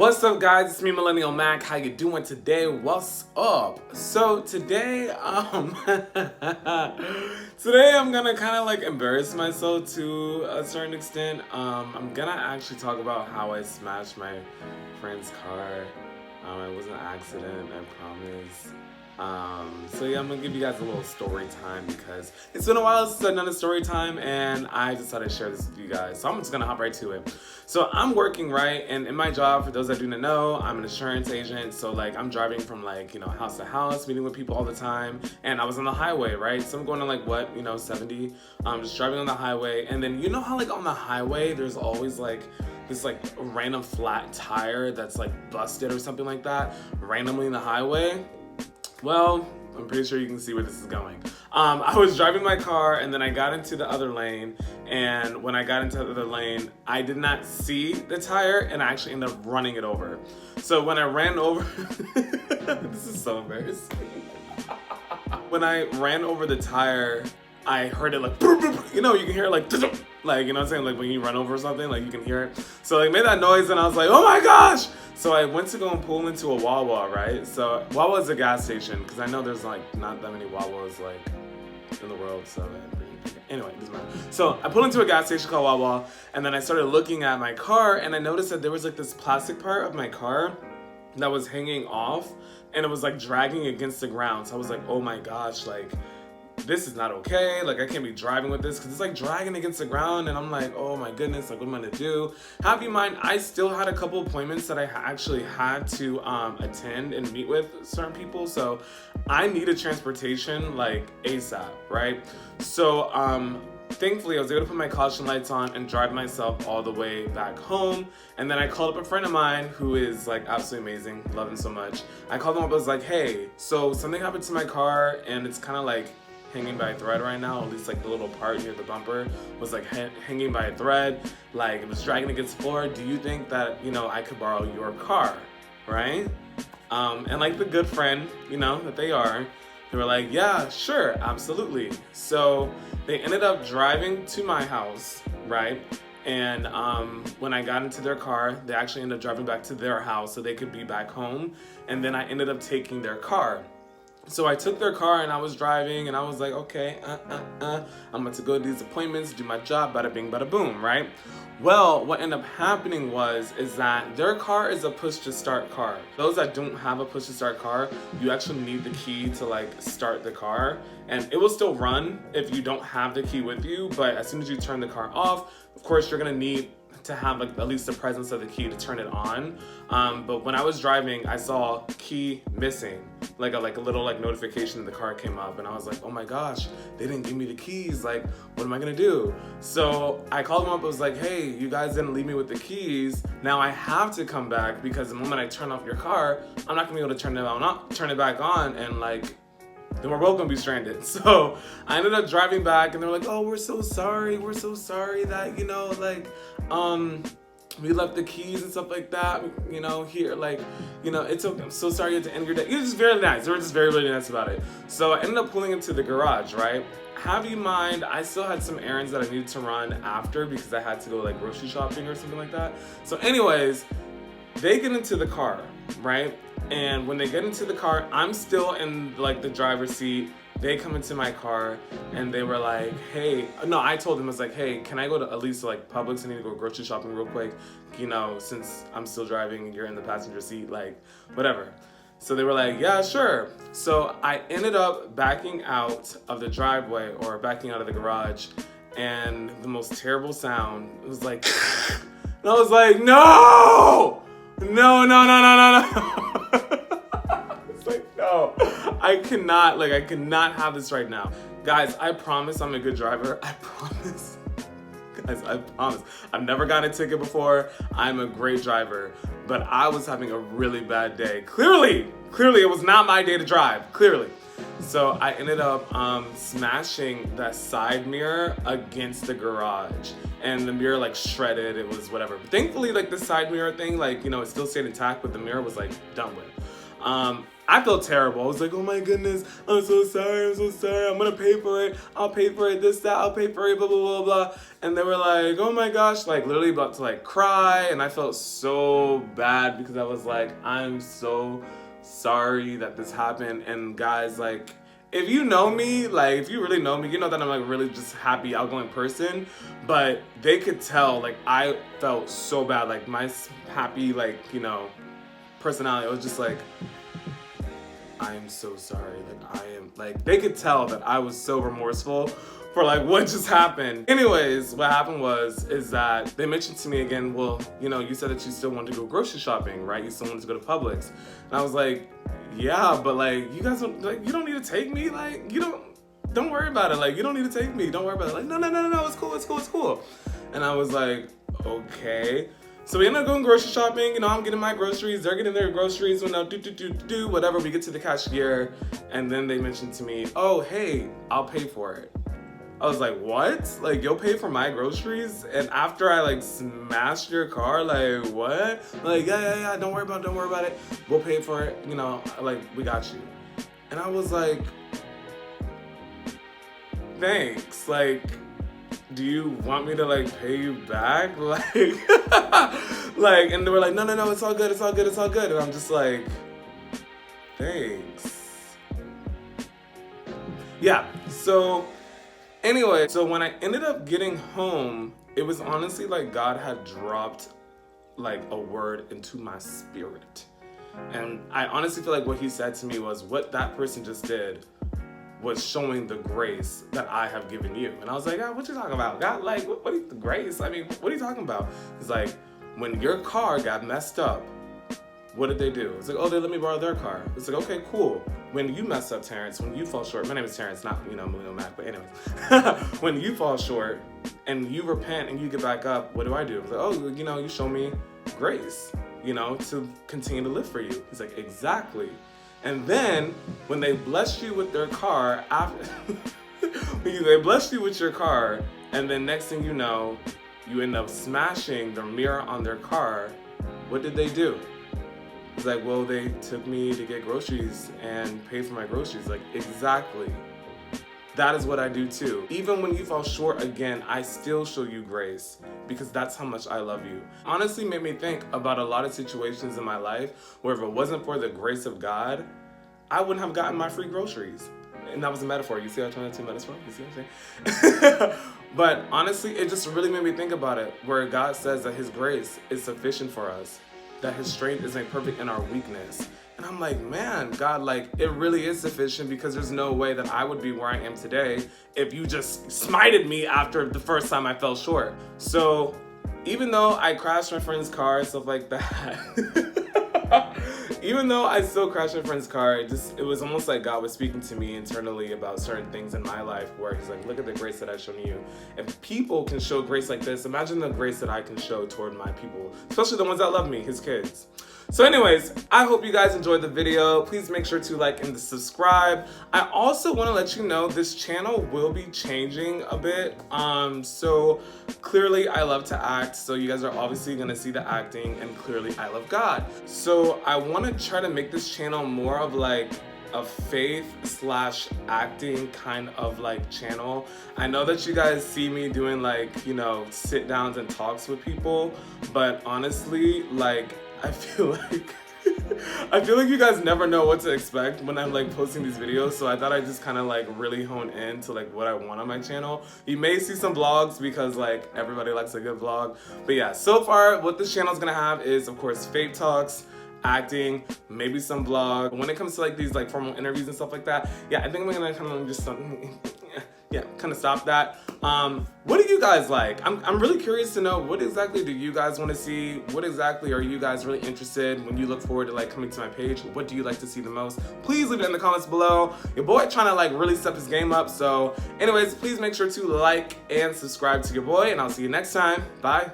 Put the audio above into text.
What's up, guys? It's me, Millennial Mac. How you doing today? What's up? So today, today I'm gonna kind of like embarrass myself to a certain extent. I'm gonna actually talk about how I smashed my friend's car. It was an accident, I promise. So yeah, I'm gonna give you guys a little story time because it's been a while since I've done a story time and I just thought I'd share this with you guys. So I'm just gonna hop right to it. So I'm working, right? And in my job, for those that do not know, I'm an insurance agent. So like I'm driving from like, house to house, meeting with people all the time. And I was on the highway, right? So I'm going on like 70. Just driving on the highway. And then you know how like on the highway, there's always like this like random flat tire that's like busted or something like that randomly in the highway. Well, I'm pretty sure you can see where this is going. I was driving my car and then I got into the other lane, and when I got into the other lane, I did not see the tire and I actually ended up running it over. So when I ran over, this is so embarrassing. When I ran over the tire, I heard it like, you can hear it like, you know what I'm saying? Like when you run over something, like you can hear it. So like made that noise and I was like, oh my gosh! So I went to go and pull into a Wawa, right? So Wawa is a gas station because I know there's like not that many Wawas like in the world. So anyway, it doesn't matter. So I pulled into a gas station called Wawa, and then I started looking at my car, and I noticed that there was like this plastic part of my car that was hanging off, and it was like dragging against the ground. So I was like, oh my gosh, like this is not okay. Like I can't be driving with this because it's like dragging against the ground, and I'm like, oh my goodness, like what am I gonna do? Have in mind, I still had a couple appointments that I actually had to attend and meet with certain people, so I needed transportation like ASAP, right? So thankfully I was able to put my caution lights on and drive myself all the way back home. And then I called up a friend of mine who is like absolutely amazing, love him so much. I called him up, I was like, hey, so something happened to my car and it's kind of like hanging by a thread right now. At least like the little part near the bumper was like hanging by a thread, like it was dragging against the floor. Do you think that I could borrow your car, right? And like the good friend that they are, they were like, yeah, sure, absolutely. So they ended up driving to my house, right? And when I got into their car, they actually ended up driving back to their house so they could be back home. And then I ended up taking their car. So I took their car and I was driving and I was like, okay, I'm about to go to these appointments, do my job, bada bing, bada boom, right? Well, what ended up happening is that their car is a push to start car. Those that don't have a push to start car, you actually need the key to like start the car, and it will still run if you don't have the key with you, but as soon as you turn the car off, of course you're gonna need to have like at least the presence of the key to turn it on. But when I was driving, I saw key missing, like a little like notification in the car came up, and I was like, oh my gosh, they didn't give me the keys, like what am I gonna do? So I called them up, I was like, hey, you guys didn't leave me with the keys, now I have to come back because the moment I turn off your car, I'm not gonna be able to turn it back on, and like then we're both gonna be stranded. So I ended up driving back and they're like, oh, we're so sorry that we left the keys and stuff like that, here, like, it's okay. I'm so sorry you had to end your day. It was just very nice. They were just very, really nice about it. So I ended up pulling into the garage, right? Have you mind, I still had some errands that I needed to run after because I had to go like grocery shopping or something like that. So anyways, they get into the car, right? And when they get into the car, I'm still in like the driver's seat. They come into my car and they were like, hey, no, I told them, I was like, hey, can I go to at least like Publix? I need to go grocery shopping real quick, since I'm still driving and you're in the passenger seat, like whatever. So they were like, yeah, sure. So I ended up backing out of the driveway or backing out of the garage, and the most terrible sound, it was like, and I was like, no. It's like, no, I cannot have this right now. Guys, I promise I'm a good driver. I promise. Guys, I promise. I've never gotten a ticket before. I'm a great driver, but I was having a really bad day. Clearly, it was not my day to drive, clearly. So I ended up smashing that side mirror against the garage, and the mirror like shredded. It was whatever. But thankfully, like the side mirror thing, like it still stayed intact, but the mirror was like done with. I felt terrible. I was like, oh my goodness, I'm so sorry, I'm gonna pay for it, I'll pay for it, this, that, I'll pay for it, blah, blah, blah, blah. And they were like, oh my gosh, like literally about to like cry, and I felt so bad because I was like, I'm so sorry that this happened. And guys, like, if you know me, like if you really know me, you know that I'm like really just happy, outgoing person. But they could tell, like I felt so bad, like my happy, like, you know, personality. I was just like, I am so sorry. Like I am, like they could tell that I was so remorseful for like what just happened. Anyways, what happened is that they mentioned to me again, well, you know, you said that you still wanted to go grocery shopping, right? You still wanted to go to Publix. And I was like, yeah, but like you guys don't, like, you don't need to take me, like you don't worry about it, like you don't need to take me, don't worry about it. Like no, it's cool. And I was like, okay. So we ended up going grocery shopping, you know, I'm getting my groceries, they're getting their groceries, you know, whatever. We get to the cashier, and then they mentioned to me, oh hey, I'll pay for it. I was like, what? Like, you'll pay for my groceries? And after I like smashed your car, like what? Like, yeah, don't worry about it. We'll pay for it, you know, like we got you. And I was like, thanks. Like, do you want me to like pay you back? Like, like, and they were like, no, it's all good. And I'm just like, thanks. Yeah, so anyway, so when I ended up getting home, it was honestly like God had dropped like a word into my spirit. And I honestly feel like what he said to me was, what that person just did was showing the grace that I have given you. And I was like, God, what you talking about? God, like, what is the grace? I mean, what are you talking about? He's like, when your car got messed up, what did they do? It's like, oh, they let me borrow their car. It's like, okay, cool. When you mess up, Terrence, when you fall short, my name is Terrence, not, you know, Malino Mac, but anyways. When you fall short and you repent and you get back up, what do I do? It's like, oh, you know, you show me grace, you know, to continue to live for you. He's like, exactly. And then when they bless you with their car, after they bless you with your car, and then next thing you know, you end up smashing the mirror on their car, what did they do? It's like, well, they took me to get groceries and pay for my groceries. Like, exactly. That is what I do too. Even when you fall short again, I still show you grace because that's how much I love you. Honestly, made me think about a lot of situations in my life where if it wasn't for the grace of God, I wouldn't have gotten my free groceries. And that was a metaphor. You see how I turned that to a metaphor? You see what I'm saying? But honestly, it just really made me think about it, where God says that his grace is sufficient for us, that his strength is made perfect in our weakness. And I'm like, man, God, like, it really is sufficient, because there's no way that I would be where I am today if you just smited me after the first time I fell short. So even though I crashed my friend's car and stuff like that, even though I still crashed my friend's car, it was almost like God was speaking to me internally about certain things in my life, where he's like, look at the grace that I've shown you. If people can show grace like this, imagine the grace that I can show toward my people, especially the ones that love me, his kids. So anyways, I hope you guys enjoyed the video. Please make sure to like and subscribe. I also want to let you know this channel will be changing a bit. So clearly I love to act, so you guys are obviously going to see the acting, and clearly I love God. So I want to try to make this channel more of like a faith/acting kind of like channel. I know that you guys see me doing like, you know, sit downs and talks with people, but honestly, like, I feel like you guys never know what to expect when I'm like posting these videos, so I thought I'd just kind of like really hone in to like what I want on my channel. You may see some vlogs because like everybody likes a good vlog, but yeah, so far what this channel is gonna have is, of course, faith talks, acting, maybe some vlog. When it comes to like these like formal interviews and stuff like that, yeah, I think I'm gonna kind of just kind of stop that. What do you guys like? I'm really curious to know, what exactly do you guys want to see? What exactly are you guys really interested when you look forward to like coming to my page? What do you like to see the most? Please leave it in the comments below. Your boy trying to like really step his game up. So anyways, please make sure to like and subscribe to your boy, and I'll see you next time. Bye.